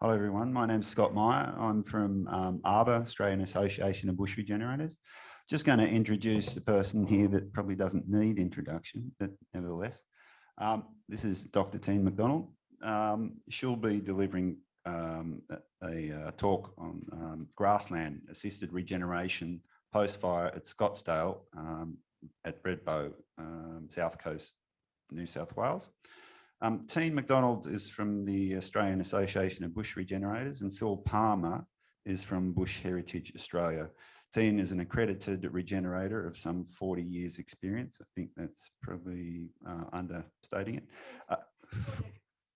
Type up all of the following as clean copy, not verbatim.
Hello everyone, my name's Scott Meyer. I'm from ARBA, Australian Association of Bush Regenerators. Just going to introduce the person here that probably doesn't need introduction, but nevertheless. This is Dr. Tein McDonald. She'll be delivering a talk on grassland assisted regeneration post-fire at Scottsdale at Bredbo, South Coast, New South Wales. Tein McDonald is from the Australian Association of Bush Regenerators, and Phil Palmer is from Bush Heritage Australia. Tein is an accredited regenerator of some 40 years experience. I think that's probably understating it.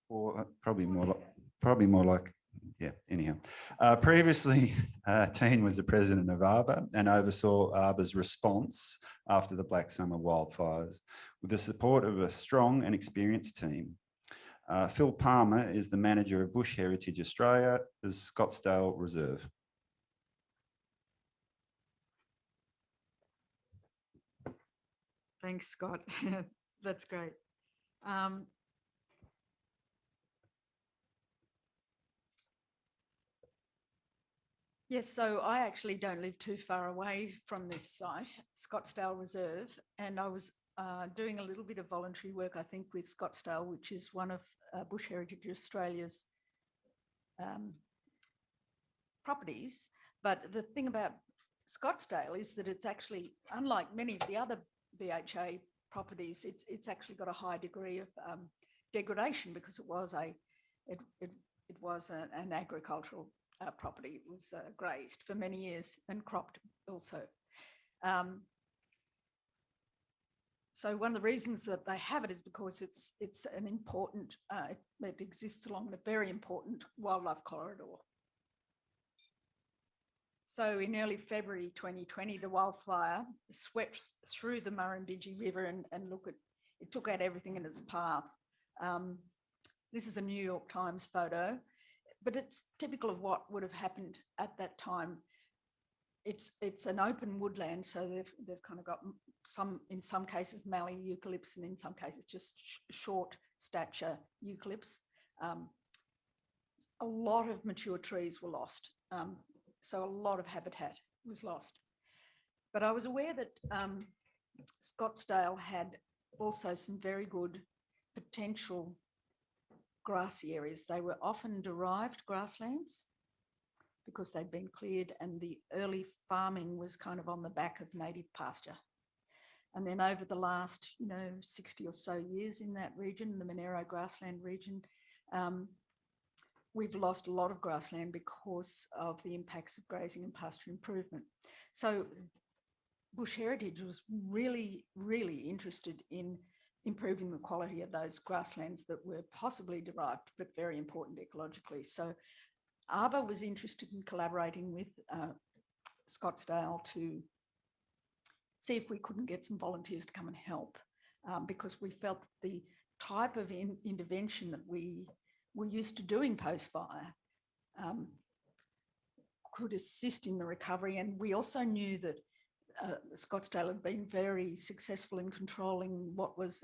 Or probably more like, yeah, anyhow. Previously, Tein was the president of ARBA and oversaw ARBA's response after the Black Summer wildfires with the support of a strong and experienced team. Phil Palmer is the manager of Bush Heritage Australia's Scottsdale Reserve. Thanks, Scott. That's great. Yes, so I actually don't live too far away from this site, Scottsdale Reserve, and I was doing a little bit of voluntary work, I think, with Scottsdale, which is one of Bush Heritage Australia's properties. But the thing about Scottsdale is that it's actually, unlike many of the other BHA properties, it's actually got a high degree of degradation because it was an agricultural property. It was grazed for many years and cropped also. So one of the reasons that they have it is because it's an important, it exists along a very important wildlife corridor. So in early February 2020, the wildfire swept through the Murrumbidgee River and it took out everything in its path. This is a New York Times photo, but it's typical of what would have happened at that time. It's an open woodland, so they've kind of got in some cases mallee eucalypts, and in some cases just short stature eucalypts. A lot of mature trees were lost, so a lot of habitat was lost. But I was aware that Scottsdale had also some very good potential grassy areas. They were often derived grasslands because they'd been cleared, and the early farming was kind of on the back of native pasture. And then over the last, 60 or so years in that region, the Monero grassland region, we've lost a lot of grassland because of the impacts of grazing and pasture improvement. So Bush Heritage was really, really interested in improving the quality of those grasslands that were possibly derived, but very important ecologically. So ARBA was interested in collaborating with Scottsdale to see if we couldn't get some volunteers to come and help, because we felt that the type of intervention that we were used to doing post-fire could assist in the recovery. And we also knew that Scottsdale had been very successful in controlling what was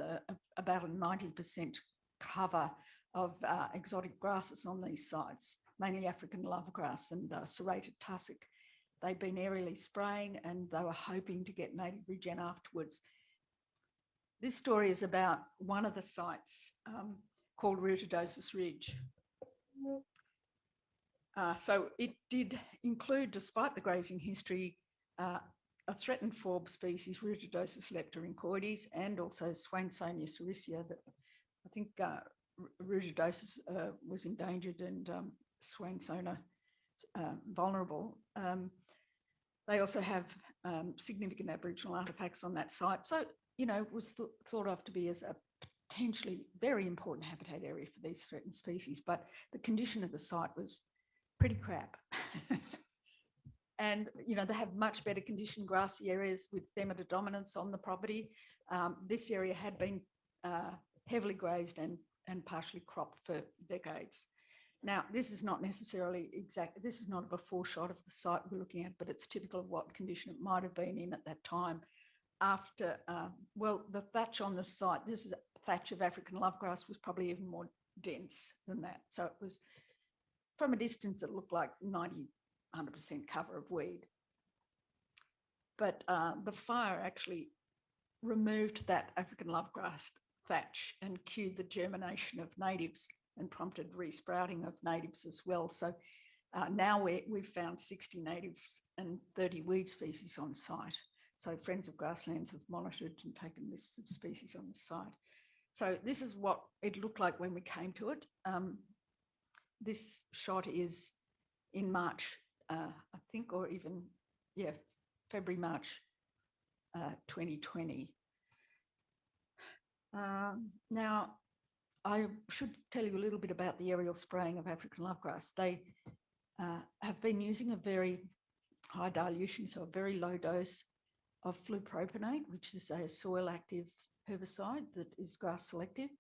about a 90% cover of exotic grasses on these sites, mainly African lovegrass and serrated tussock. They'd been aerially spraying and they were hoping to get native regen afterwards. This story is about one of the sites called Rhootidosis Ridge. So it did include, despite the grazing history, a threatened forb species, Rhootidosis leptorhynchoides, and also Swainsonia sericea. That I think Rhootidosis was endangered and Swainsonia vulnerable. They also have significant Aboriginal artefacts on that site. So, it was thought of to be as a potentially very important habitat area for these threatened species, but the condition of the site was pretty crap. And, they have much better conditioned grassy areas with Demeter dominance on the property. This area had been heavily grazed and partially cropped for decades. Now, this is not necessarily exact. This is not a before shot of the site we're looking at, but it's typical of what condition it might have been in at that time. After, the thatch on the site, this is a thatch of African lovegrass, was probably even more dense than that. So it was from a distance, it looked like 100% cover of weed. But the fire actually removed that African lovegrass thatch and cued the germination of natives and prompted resprouting of natives as well. So now we've found 60 natives and 30 weed species on site. So Friends of Grasslands have monitored and taken lists of species on the site. So this is what it looked like when we came to it. This shot is in March, I think, or even, yeah, February, March 2020. Now, I should tell you a little bit about the aerial spraying of African lovegrass. They have been using a very high dilution, so a very low dose of flupropionate, which is a soil active herbicide that is grass selective.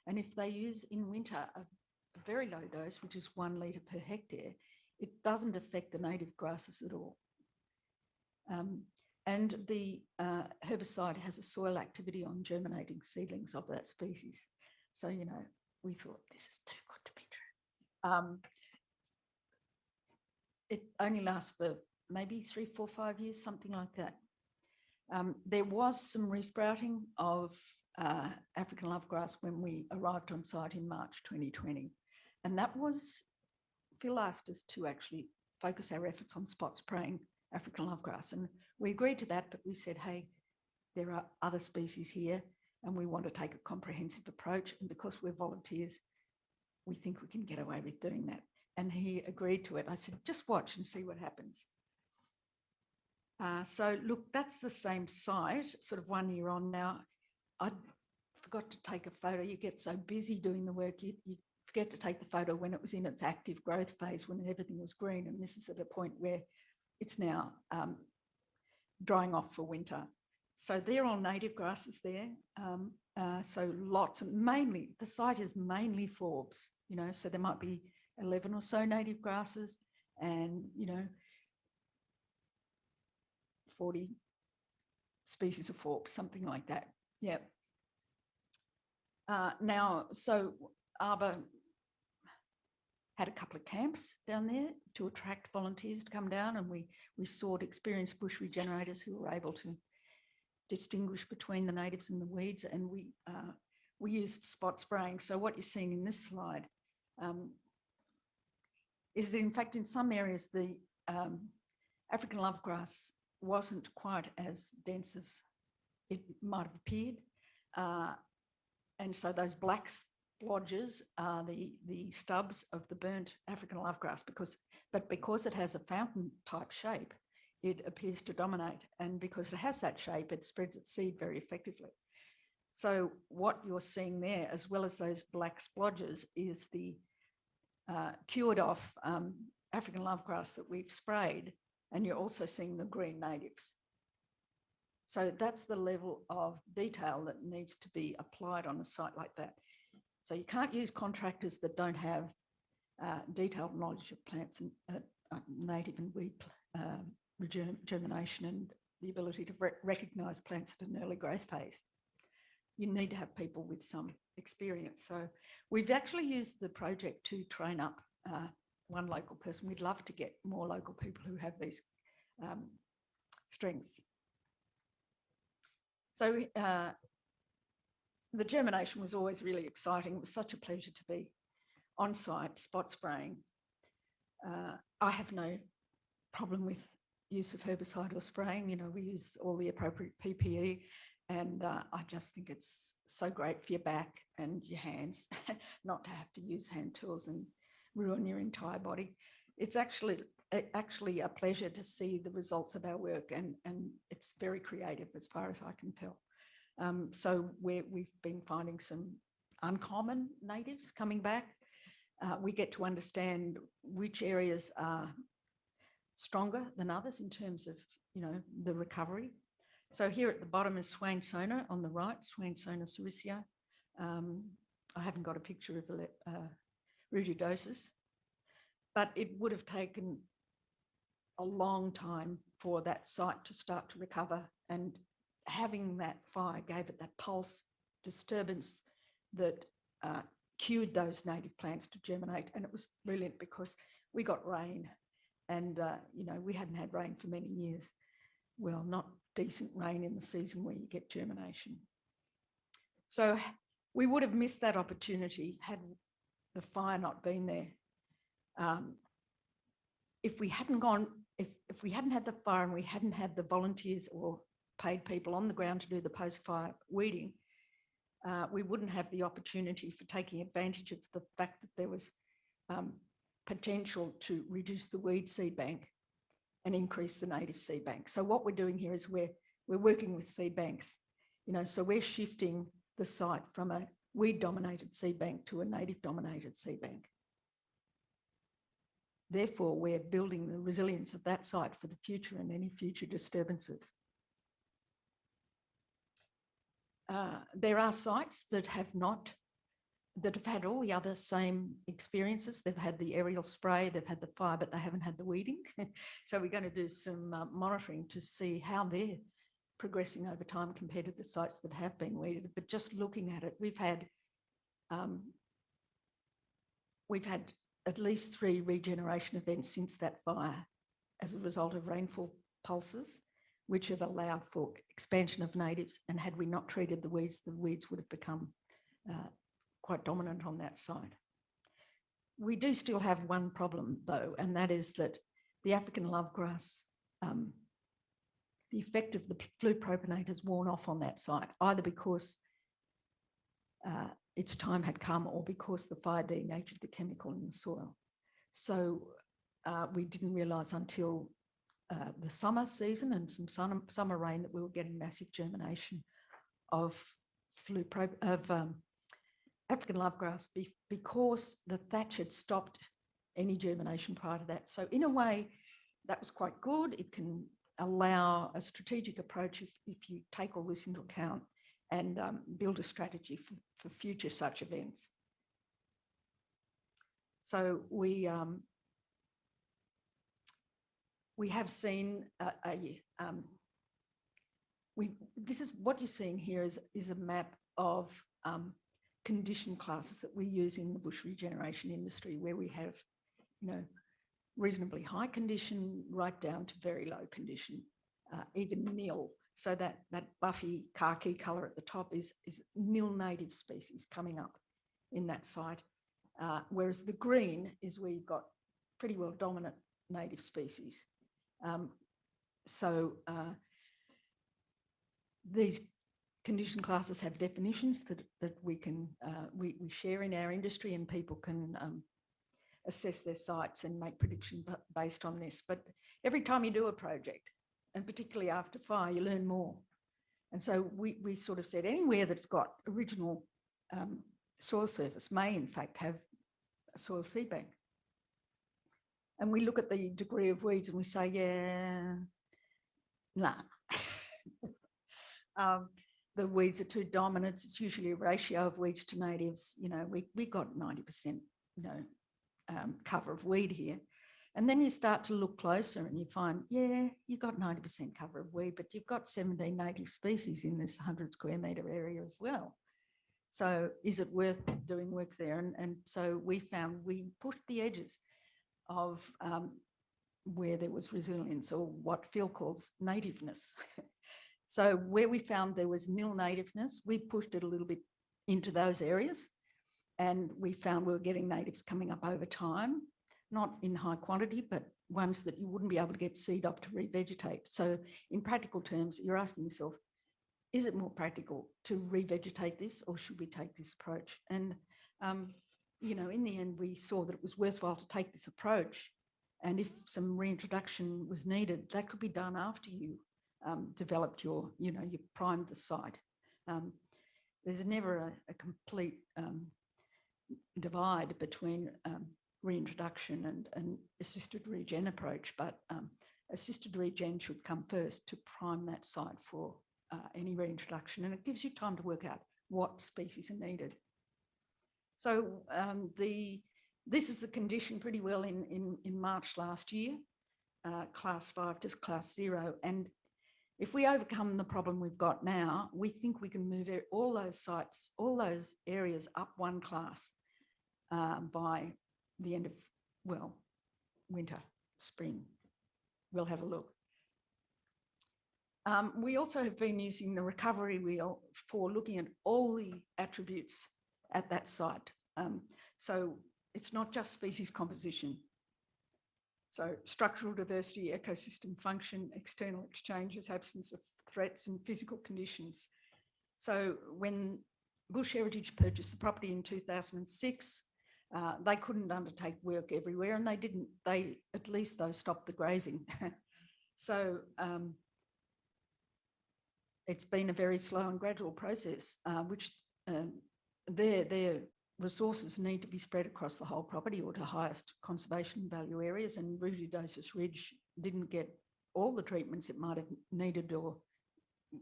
And if they use in winter a very low dose, which is 1 litre per hectare, it doesn't affect the native grasses at all. And the herbicide has a soil activity on germinating seedlings of that species. So, you know, we thought this is too good to be true. It only lasts for maybe 3, 4, 5 years, something like that. There was some resprouting of African lovegrass when we arrived on site in March 2020. And that was, Phil asked us to actually focus our efforts on spot spraying African lovegrass. And we agreed to that, but we said, hey, there are other species here and we want to take a comprehensive approach. And because we're volunteers, we think we can get away with doing that. And he agreed to it. I said, just watch and see what happens. So look, that's the same site, sort of 1 year on now. I forgot to take a photo. You get so busy doing the work, you forget to take the photo when it was in its active growth phase, when everything was green. And this is at a point where it's now drying off for winter. So they're all native grasses there. So lots, and mainly, the site is mainly forbs, you know, so there might be 11 or so native grasses and, you know, 40 species of forbs, something like that. Yeah. Now, so Arbor had a couple of camps down there to attract volunteers to come down, and we sought experienced bush regenerators who were able to distinguish between the natives and the weeds, and we used spot spraying. So what you're seeing in this slide is that, in fact, in some areas, the African lovegrass wasn't quite as dense as it might have appeared. And so those black splodges are the stubs of the burnt African lovegrass, but because it has a fountain type shape, it appears to dominate. And because it has that shape, it spreads its seed very effectively. So what you're seeing there, as well as those black splodges, is the cured off African lovegrass that we've sprayed. And you're also seeing the green natives. So that's the level of detail that needs to be applied on a site like that. So you can't use contractors that don't have detailed knowledge of plants and native and weed germination and the ability to recognise plants at an early growth phase. You need to have people with some experience. So we've actually used the project to train up one local person. We'd love to get more local people who have these strengths. So the germination was always really exciting. It was such a pleasure to be on site spot spraying. I have no problem with use of herbicide or spraying. You know, we use all the appropriate PPE, and I just think it's so great for your back and your hands not to have to use hand tools and ruin your entire body. It's actually a pleasure to see the results of our work, and it's very creative as far as I can tell. So we've been finding some uncommon natives coming back. We get to understand which areas are stronger than others in terms of, you know, the recovery. So here at the bottom is Swainsona on the right, Swainsona sericea. I haven't got a picture of the Rhootidosis, but it would have taken a long time for that site to start to recover, and having that fire gave it that pulse disturbance that cued those native plants to germinate. And it was brilliant because we got rain and, we hadn't had rain for many years. Well, not decent rain in the season where you get germination. So we would have missed that opportunity had the fire not been there. If we hadn't had the fire and we hadn't had the volunteers or paid people on the ground to do the post-fire weeding, we wouldn't have the opportunity for taking advantage of the fact that there was potential to reduce the weed seed bank and increase the native seed bank. So what we're doing here is we're working with seed banks, so we're shifting the site from a weed-dominated seed bank to a native-dominated seed bank. Therefore, we're building the resilience of that site for the future and any future disturbances. There are sites that have had all the other same experiences. They've had the aerial spray, they've had the fire, but they haven't had the weeding. So we're going to do some monitoring to see how they're progressing over time compared to the sites that have been weeded. But just looking at it, we've had at least 3 regeneration events since that fire as a result of rainfall pulses, which have allowed for expansion of natives. And had we not treated the weeds would have become quite dominant on that side. We do still have one problem though, and that is that the African lovegrass, the effect of the flupropionate has worn off on that site, either because its time had come or because the fire denatured the chemical in the soil. So we didn't realise until the summer season and some summer rain that we were getting massive germination of African lovegrass because the thatch had stopped any germination prior to that. So in a way, that was quite good. It can allow a strategic approach if you take all this into account and build a strategy for future such events. So we have seen this is what you're seeing here is a map of condition classes that we use in the bush regeneration industry, where we have, reasonably high condition right down to very low condition, even nil. So that buffy khaki colour at the top is nil native species coming up in that site, whereas the green is where you've got pretty well dominant native species. These condition classes have definitions that we share in our industry, and people can assess their sites and make predictions based on this. But every time you do a project, and particularly after fire, you learn more. And so we sort of said anywhere that's got original soil surface may in fact have a soil seed bank. And we look at the degree of weeds and we say, yeah, nah. The weeds are too dominant. It's usually a ratio of weeds to natives. We got 90%, cover of weed here. And then you start to look closer and you find, yeah, you got 90% cover of weed, but you've got 17 native species in this 100 square metre area as well. So is it worth doing work there? And so we found we pushed the edges of where there was resilience, or what Phil calls nativeness. So where we found there was nil nativeness, we pushed it a little bit into those areas, and we found we were getting natives coming up over time, not in high quantity, but ones that you wouldn't be able to get seed off to revegetate. So in practical terms, you're asking yourself, is it more practical to revegetate this, or should we take this approach? And, in the end, we saw that it was worthwhile to take this approach. And if some reintroduction was needed, that could be done after you developed you primed the site. There's never a complete divide between reintroduction and assisted regen approach, but assisted regen should come first to prime that site for any reintroduction, and it gives you time to work out what species are needed. So this is the condition pretty well in March last year, class 5 to class 0, and if we overcome the problem we've got now, we think we can move all those sites, all those areas up one class. by the end of, well, winter, spring. We'll have a look. We also have been using the recovery wheel for looking at all the attributes at that site. So it's not just species composition. So structural diversity, ecosystem function, external exchanges, absence of threats and physical conditions. So when Bush Heritage purchased the property in 2006, they couldn't undertake work everywhere, and they didn't. They at least though stopped the grazing. So it's been a very slow and gradual process, which their resources need to be spread across the whole property or to highest conservation value areas. And Rhootidosis Ridge didn't get all the treatments it might have needed or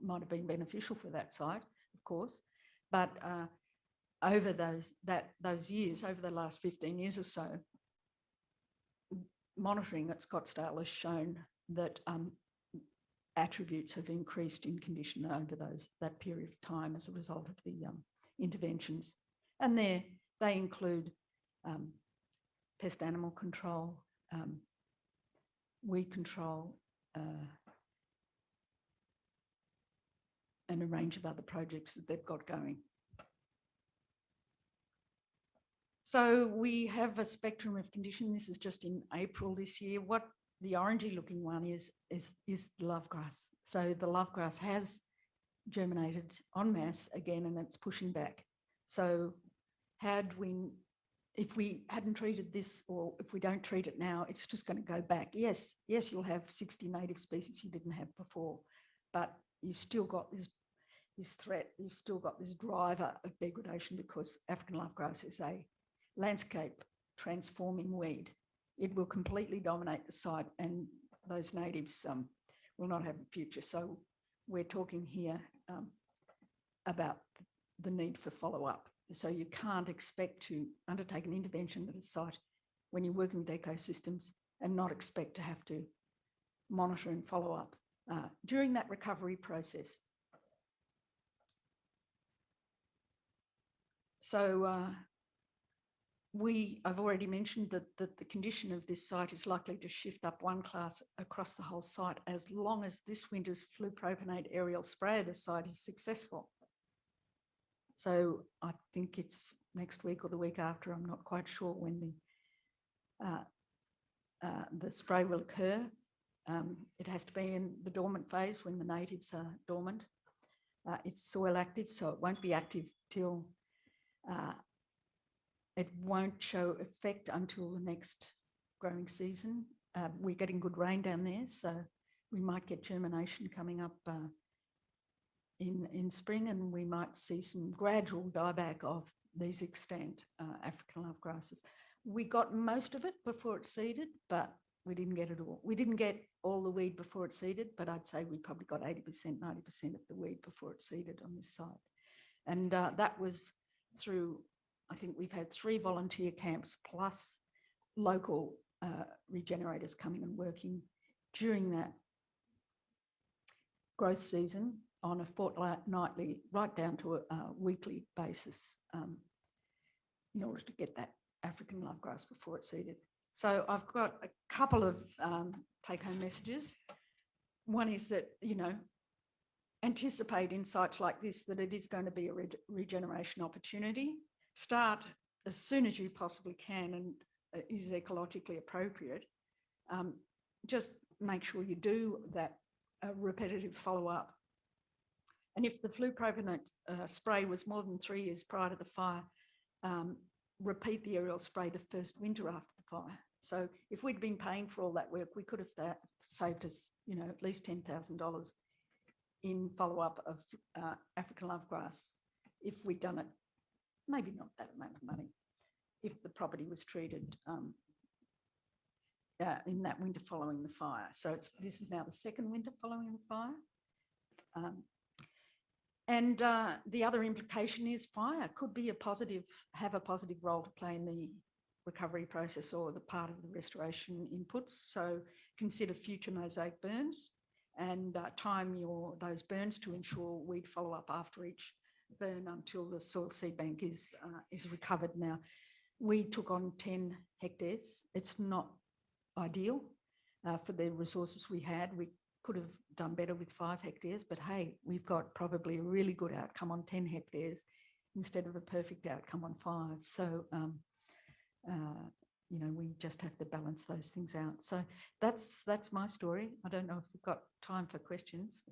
might have been beneficial for that site, of course. But over those years, over the last 15 years or so, monitoring at Scottsdale has shown that attributes have increased in condition over that period of time as a result of the interventions. And they include pest animal control, weed control, and a range of other projects that they've got going. So we have a spectrum of condition. This is just in April this year. What the orangey looking one is the lovegrass. So the lovegrass has germinated en masse again, and it's pushing back. So if we hadn't treated this, or if we don't treat it now, it's just going to go back. Yes, you'll have 60 native species you didn't have before, but you've still got this threat. You've still got this driver of degradation, because African lovegrass is a landscape transforming weed. It will completely dominate the site, and those natives will not have a future. So we're talking here about the need for follow-up. So you can't expect to undertake an intervention at a site when you're working with ecosystems and not expect to have to monitor and follow up during that recovery process. So I've already mentioned that the condition of this site is likely to shift up one class across the whole site as long as this winter's flupropanate aerial spray at the site is successful. So I think it's next week or the week after. I'm not quite sure when the spray will occur. It has to be in the dormant phase when the natives are dormant. It's soil active, so it won't be active till it won't show effect until the next growing season. We're getting good rain down there, so we might get germination coming up in spring, and we might see some gradual dieback of these extant African love grasses. We got most of it before it seeded, but we didn't get it all. We didn't get all the weed before it seeded, but I'd say we probably got 80%, 90% of the weed before it seeded on this site. And that was through, I think we've had 3 volunteer camps plus local regenerators coming and working during that growth season on a fortnightly, right down to a weekly basis in order to get that African lovegrass before it's seeded. So I've got a couple of take-home messages. One is that, anticipate in sites like this that it is going to be a regeneration opportunity. Start as soon as you possibly can and is ecologically appropriate. Just make sure you do that repetitive follow-up. And if the flupropanate spray was more than 3 years prior to the fire, repeat the aerial spray the first winter after the fire. So if we'd been paying for all that work, we could have saved us, at least $10,000 in follow-up of African lovegrass if we'd done it, maybe not that amount of money, if the property was treated in that winter following the fire. So this is now the second winter following the fire. And the other implication is fire could be have a positive role to play in the recovery process or the part of the restoration inputs. So consider future mosaic burns and time those burns to ensure weed follow up after each burn until the soil seed bank is recovered. Now, We took on 10 hectares. It's not ideal for the resources we had. We could have done better with 5 hectares, but hey, we've got probably a really good outcome on 10 hectares instead of a perfect outcome on 5. So, you know, we just have to balance those things out. So that's my story. I don't know if we've got time for questions.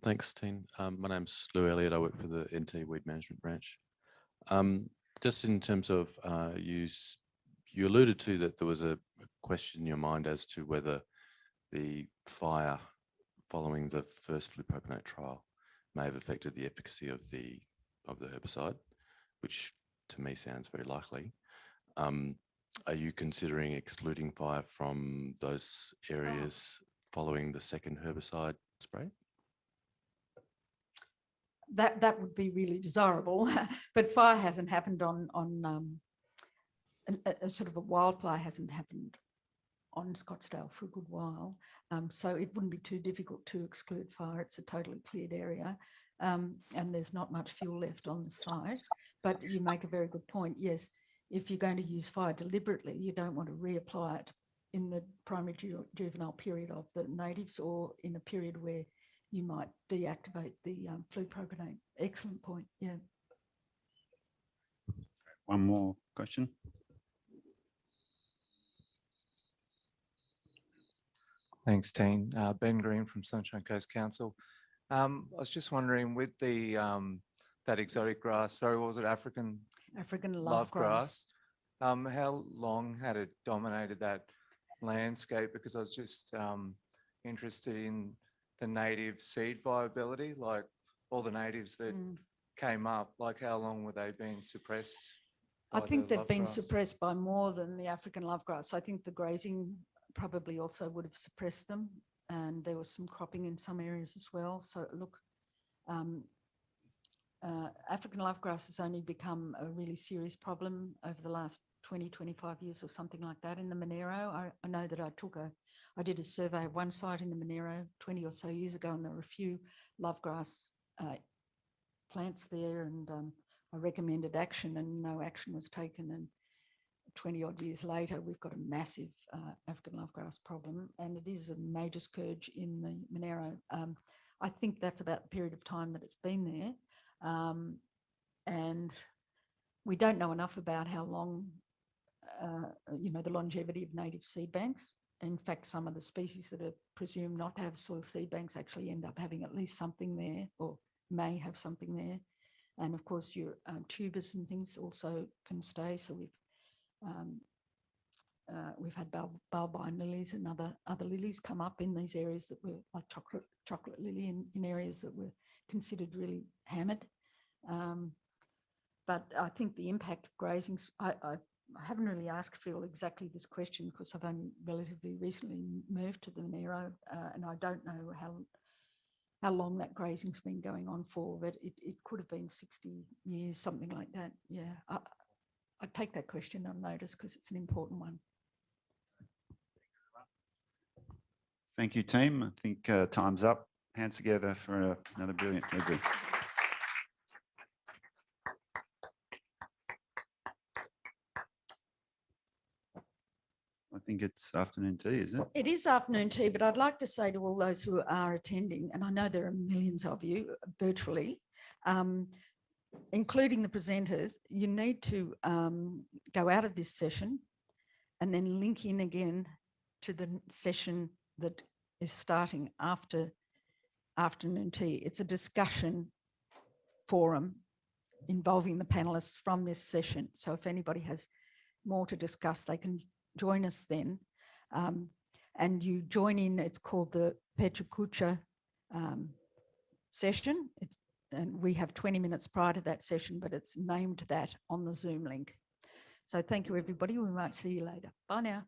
Thanks, Tein. My name's Lou Elliott. I work for the NT Weed Management Branch. Just in terms of you alluded to that there was a question in your mind as to whether the fire following the first flupropionate trial may have affected the efficacy of the herbicide, which to me sounds very likely. Are you considering excluding fire from those areas following the second herbicide spray? That would be really desirable, but fire hasn't happened on a sort of a wildfire hasn't happened on Scottsdale for a good while. So it wouldn't be too difficult to exclude fire. It's a totally cleared area, and there's not much fuel left on the site. But you make a very good point. Yes, if you're going to use fire deliberately, you don't want to reapply it in the primary juvenile period of the natives or in a period where you might deactivate the flupropionate. Excellent point. Yeah. One more question. Thanks, Tein. Ben Green from Sunshine Coast Council. I was just wondering with the that exotic grass, sorry, what was it, African love grass? How long had it dominated that landscape? Because I was just interested in the native seed viability, like all the natives that came up, like how long were they being suppressed? I think they've been suppressed by more than the African lovegrass. I think the grazing probably also would have suppressed them, and there was some cropping in some areas as well. So look, African lovegrass has only become a really serious problem over the last 20, 25 years or something like that in the Monero. I know that I did a survey of one site in the Monero 20 or so years ago, and there were a few lovegrass plants there, and I recommended action and no action was taken. And 20 odd years later, we've got a massive African lovegrass problem, and it is a major scourge in the Monero. I think that's about the period of time that it's been there. And we don't know enough about how long, you know, the longevity of native seed banks. In fact, some of the species that are presumed not to have soil seed banks actually end up having at least something there, or may have something there. And of course, your tubers and things also can stay. So we've had balbine lilies and other lilies come up in these areas that were like chocolate lily in areas that were considered really hammered. But I think the impact of grazing, I haven't really asked Phil exactly this question because I've only relatively recently moved to the Monero, and I don't know how long that grazing's been going on for, but it could have been 60 years, something like that. Yeah, I take that question on notice because it's an important one. Thank you, team. I think time's up. Hands together for another brilliant Edward. I think it's afternoon tea, is it? It is afternoon tea, but I'd like to say to all those who are attending, and I know there are millions of you virtually, including the presenters, you need to go out of this session and then link in again to the session that is starting after afternoon tea. It's a discussion forum involving the panelists from this session. So if anybody has more to discuss, they can join us then. And you join in, it's called the Pechukucha session. And we have 20 minutes prior to that session, but it's named that on the Zoom link. So thank you, everybody. We might see you later. Bye now.